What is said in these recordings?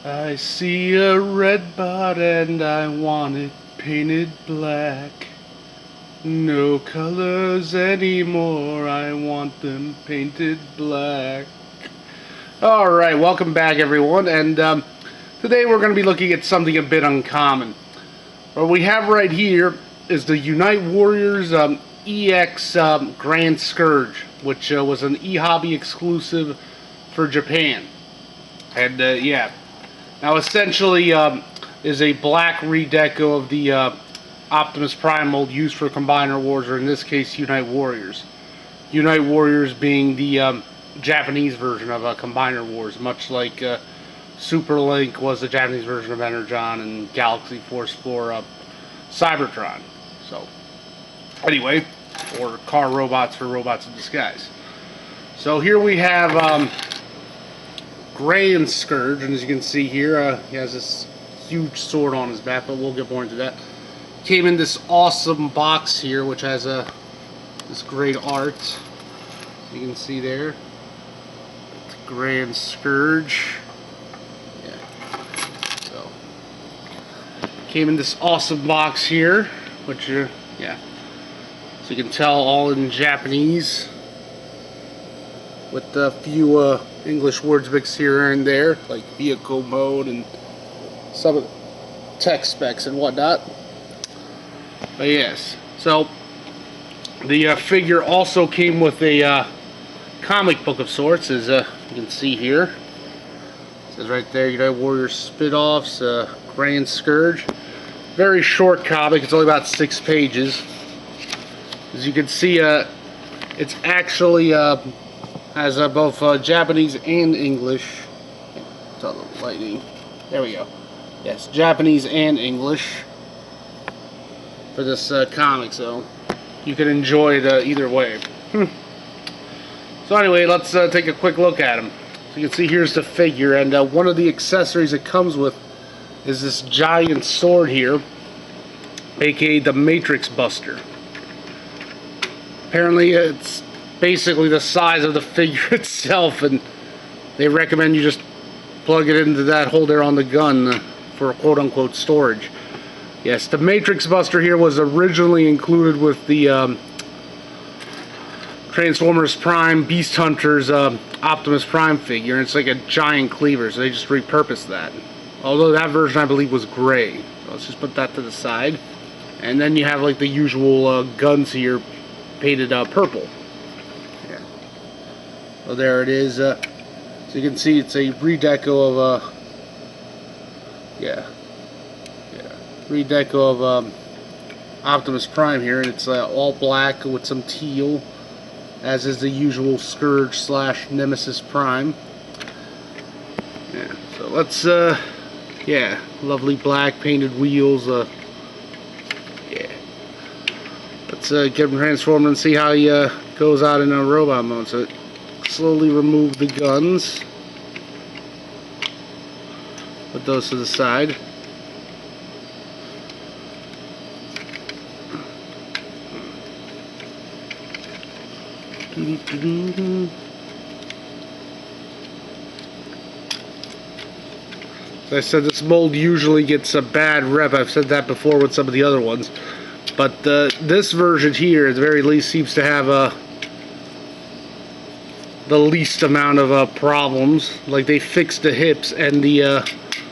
I see a red bot and I want it painted black. No colors anymore, I want them painted black. Alright, welcome back everyone, and today we're going to be looking at something a bit uncommon. What we have right here is the Unite Warriors EX Grand Scourge, which was an eHobby exclusive for Japan. And yeah, now essentially is a black redeco of the Optimus Prime mold used for Combiner Wars, or in this case Unite Warriors. Unite Warriors being the Japanese version of Combiner Wars, much like Super Link was the Japanese version of Energon and Galaxy Force for Cybertron. So, anyway, or car robots for robots in disguise. So here we have Grand Scourge, and as you can see here, he has this huge sword on his back, but we'll get more into that. Came in this awesome box here, which has this great art. You can see there, it's Grand Scourge. Yeah. So came in this awesome box here, which yeah. So you can tell all in Japanese, with a few English words mixed here and there, like vehicle mode and some of the tech specs and whatnot. But yes, so the figure also came with a comic book of sorts, as you can see here. It says right there, United Warriors Spit-Offs, Grand Scourge. Very short comic, it's only about 6 pages. As you can see, it's actually has both Japanese and English. It's on the lighting. There we go. Yes, Japanese and English for this comic, so you can enjoy it either way. So anyway, let's take a quick look at him. So you can see here's the figure, and one of the accessories it comes with is this giant sword here, aka the Matrix Buster. Apparently it's basically the size of the figure itself, and they recommend you just plug it into that hole there on the gun for quote-unquote storage. Yes, the Matrix Buster here was originally included with the Transformers Prime Beast Hunters Optimus Prime figure, and it's like a giant cleaver, so they just repurposed that. Although that version I believe was gray. So let's just put that to the side. And then you have like the usual guns here painted purple. Yeah. So there it is. So you can see it's a redeco of redeco of Optimus Prime here, and it's all black with some teal, as is the usual Scourge slash Nemesis Prime. Yeah, so let's yeah, lovely black painted wheels. Yeah, let's get him transformed and see how he goes out in a robot mode. So slowly remove the guns, put those to the side. As I said, this mold usually gets a bad rep. I've said that before with some of the other ones, but this version here at the very least seems to have the least amount of problems. Like, they fixed the hips, and the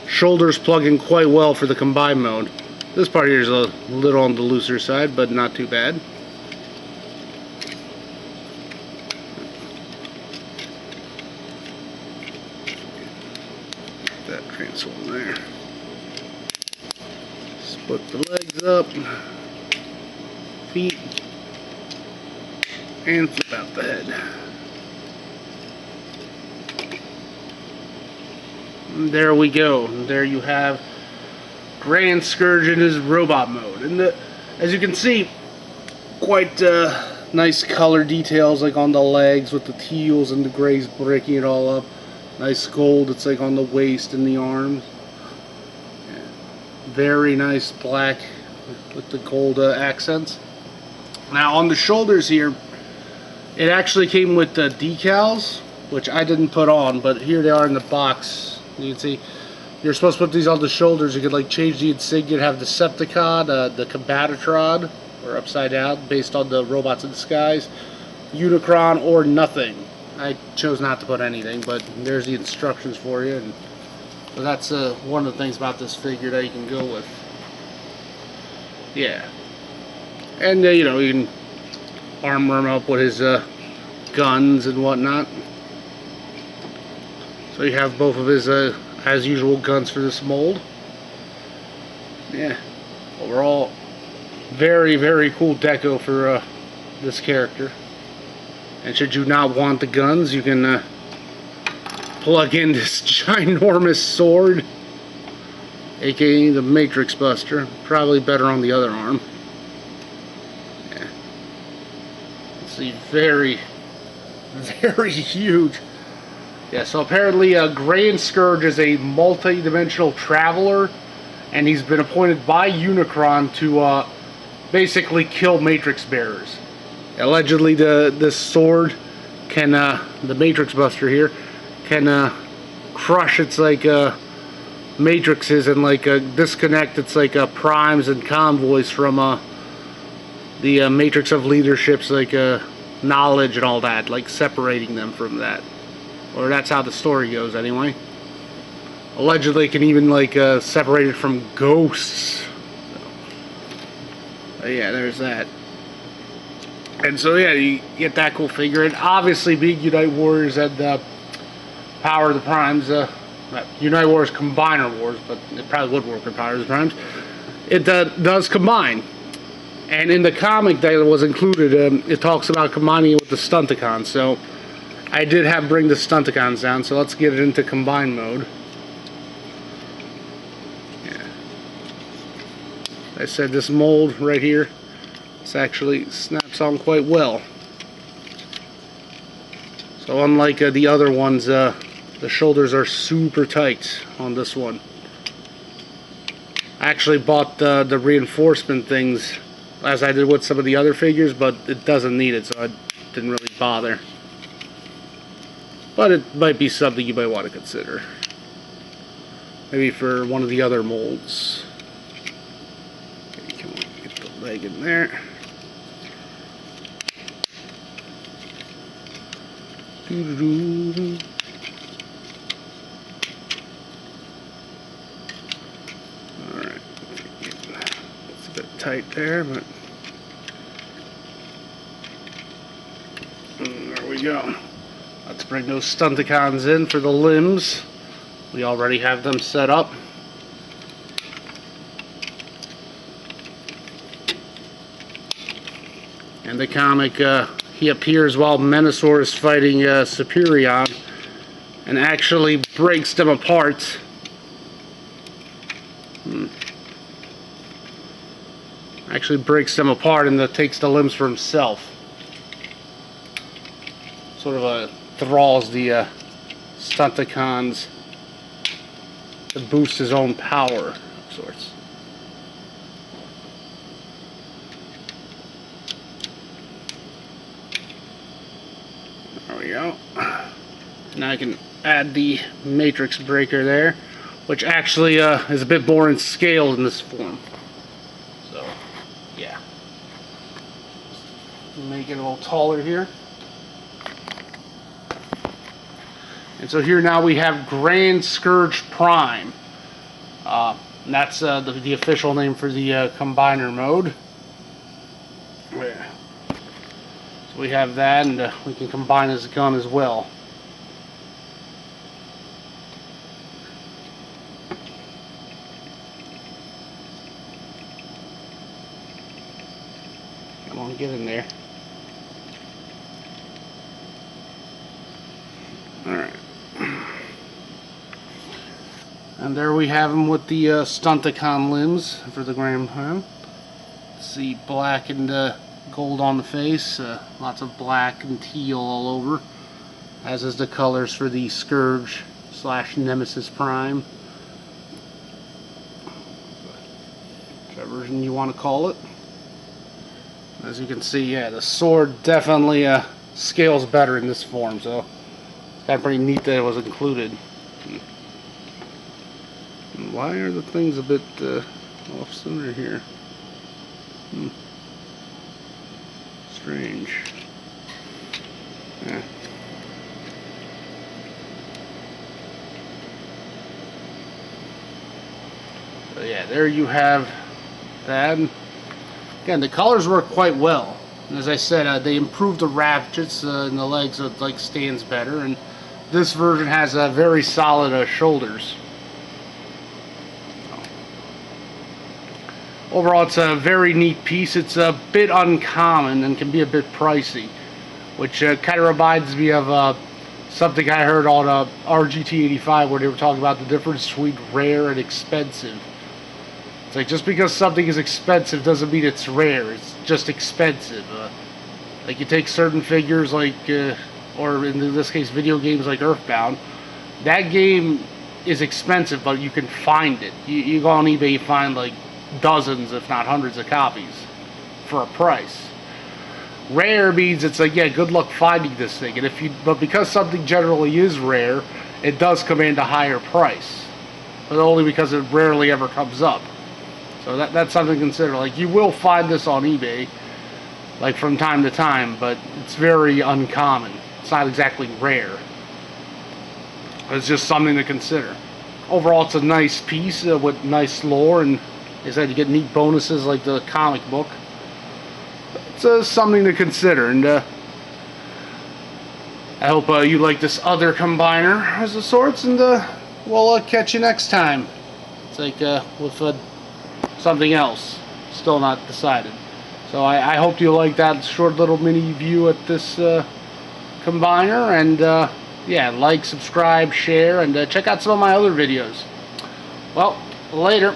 shoulders plug in quite well for the combined mode. This part here is a little on the looser side, but not too bad. That transform there. Split the legs up, feet, and flip out the head. And there we go. And there you have Grand Scourge in his robot mode. And as you can see, quite nice color details, like on the legs with the teals and the grays breaking it all up. Nice gold, it's like on the waist and the arms. Yeah. Very nice black with the gold accents. Now on the shoulders here, it actually came with the decals, which I didn't put on, but here they are in the box. You can see you're supposed to put these on the shoulders. You could like change the insignia and have Decepticon, the Combatatron, or upside down, based on the robots in disguise, Unicron, or nothing. I chose not to put anything, but there's the instructions for you. And so that's one of the things about this figure that you can go with. Yeah. And you know, you can armor him up with his guns and whatnot. So you have both of his, as usual, guns for this mold. Yeah. Overall, very, very cool deco for this character. And should you not want the guns, you can plug in this ginormous sword, aka the Matrix Buster. Probably better on the other arm. Yeah. See, very, very huge. Yeah, so apparently Grand Scourge is a multi-dimensional traveler, and he's been appointed by Unicron to basically kill Matrix bearers. Allegedly, this sword can, the Matrix Buster here, can crush its like matrices and like disconnect its like primes and convoys from the matrix of leadership's like knowledge and all that, like separating them from that. Or that's how the story goes anyway. Allegedly it can even like separate it from ghosts. So, yeah, there's that. And so yeah, you get that cool figure. And obviously being Unite Warriors and Power of the Primes, Unite Wars Combiner Wars, but it probably would work with Power of the Primes. It does combine. And in the comic that was included, it talks about combining it with the Stunticons. So I did have bring the Stunticons down, so let's get it into combine mode. Yeah. I said this mold right here, this actually snaps on quite well. So unlike the other ones, the shoulders are super tight on this one. I actually bought the reinforcement things as I did with some of the other figures, but it doesn't need it, so I didn't really bother. But it might be something you might want to consider. Maybe for one of the other molds. Okay, come on, get the leg in there. Alright, it's a bit tight there, but there we go. Let's bring those Stunticons in for the limbs. We already have them set up. In the comic, he appears while Menasor is fighting Superion and actually breaks them apart. Actually breaks them apart and takes the limbs for himself. Sort of thralls the Stunticons to boost his own power of sorts. There we go. Now I can add the matrix breaker there, which actually is a bit more in scale in this form. So, yeah. Make it a little taller here. And so here now we have Grand Scourge Prime. And that's the official name for the combiner mode. Yeah. So we have that, and we can combine his gun as well. Come on, get in there. Alright. And there we have him with the Stunticon limbs for the Grand Prime. See, black and gold on the face, lots of black and teal all over, as is the colors for the Scourge / Nemesis Prime, whichever version you want to call it. As you can see, yeah, the sword definitely scales better in this form, so it's kind of pretty neat that it was included. Why are the things a bit off center here? Strange. Yeah. So yeah, there you have that. Again, the colors work quite well. And as I said, they improved the ratchets in the legs, so it like stands better. And this version has very solid shoulders. Overall, it's a very neat piece. It's a bit uncommon and can be a bit pricey, which kind of reminds me of something I heard on RGT85, where they were talking about the difference between rare and expensive. It's like, just because something is expensive doesn't mean it's rare. It's just expensive. Like, you take certain figures like, or in this case, video games like Earthbound. That game is expensive, but you can find it. You go on eBay, you find like dozens, if not hundreds of copies for a price. Rare means it's like, yeah, good luck finding this thing. And but because something generally is rare, it does command a higher price. But only because it rarely ever comes up. So that's something to consider. Like, you will find this on eBay, like, from time to time, but it's very uncommon. It's not exactly rare. It's just something to consider. Overall, it's a nice piece with nice lore, and as I said, you get neat bonuses like the comic book. It's something to consider, and I hope you like this other combiner as of sorts, and we'll catch you next time. It's like with something else, still not decided. So I hope you like that short little mini view at this combiner, and yeah, like, subscribe, share, and check out some of my other videos. Well, later.